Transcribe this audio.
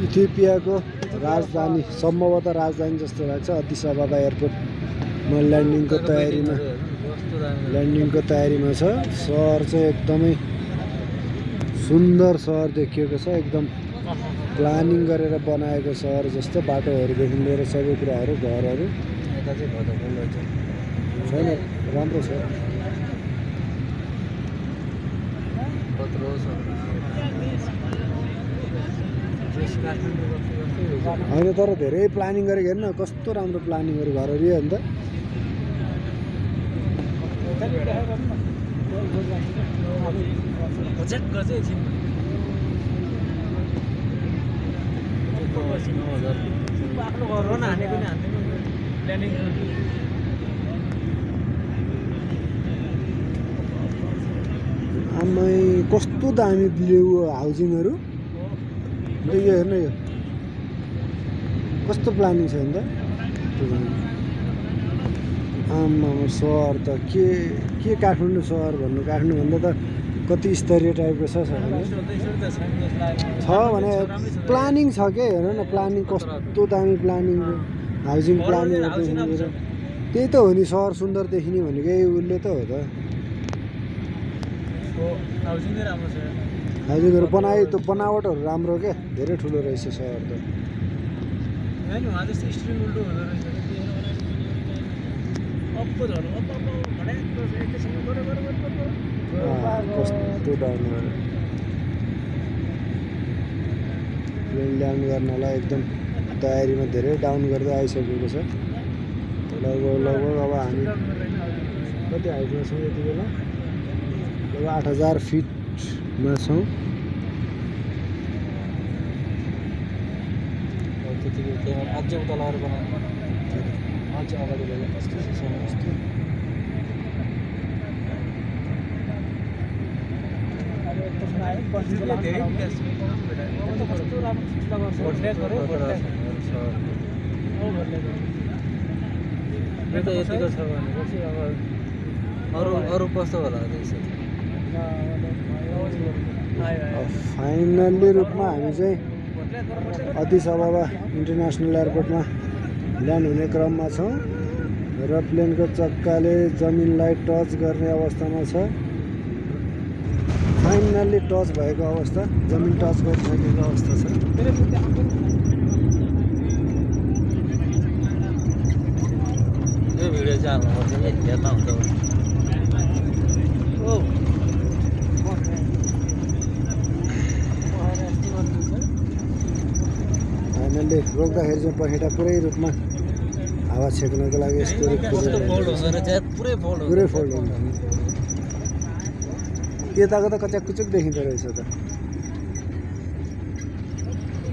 इथियोपियाको राजधानी सम्भवतः राजधानी जस्तो लाग्छ अदिस अबाबा एयरपोर्टमा ल्यान्डिङको तयारीमा छ। सहर चाहिँ एकदमै सुन्दर सहर देखिएको छ, एकदम प्लानिङ गरेर बनाएको सहर जस्तो। बाटोहरूदेखि लिएर सबै कुराहरू, घरहरू छैन, राम्रो छ। होइन तर धेरै प्लानिङ गरेको हेर्न कस्तो राम्रो प्लानिङहरू घरहरू यो अन्त आमै कस्तो दामी हाउजिङहरू। यो हेर्न, यो कस्तो प्लानिङ छ नि त। आम्मा सहर त के काठमाडौँ सहर भन्नु, काठमाडौँभन्दा त कति स्तरीय टाइपको छ भने प्लानिङ छ के। हेर न प्लानिङ कस्तो दामी प्लानिङ, हाउजिङ प्लानिङदेखि लिएर त्यही त हो नि सहर सुन्दर देखिने भनेको यही उसले त हो त। हाउजिङहरू बनावटहरू राम्रो क्या, धेरै ठुलो रहेछ सहर त। कस्तो डाउन गरेर प्लेन ल्यान्ड गर्नलाई एकदम तयारीमा धेरै डाउन गर्दै आइसकेको छ। लगभग अब हामी कति हाइटमा छौँ यति बेला? लगभग 8000 फिटमा छौँ। अझ उता लगाएर बनाउनु, अझ अगाडि गएर कस्तो छ कस्तो यतिको छ भनेपछि अब अरू कस्तो होला। फाइनल्ली रूपमा हामी चाहिँ अदिस अबाबा इन्टरनेसनल एयरपोर्टमा ल्यान्ड हुने क्रममा छौँ र प्लेनको चक्काले जमिनलाई टच गर्ने अवस्थामा छ। फाइनल्ली टच भएको अवस्था, जमिन टच गरिसकेको अवस्था छ। यो भिडियो चाहिँ हाल्नुपर्छ नि, हेर्दा हुन्छ। फाइनल्ली रोक्दाखेरि चाहिँ पखेटा पुरै रूपमा हावा छेक्नको लागि यस्तो पुरै फोल्ड हुन्छ। यताको त कच्याक कुचुक देखिँदो रहेछ त।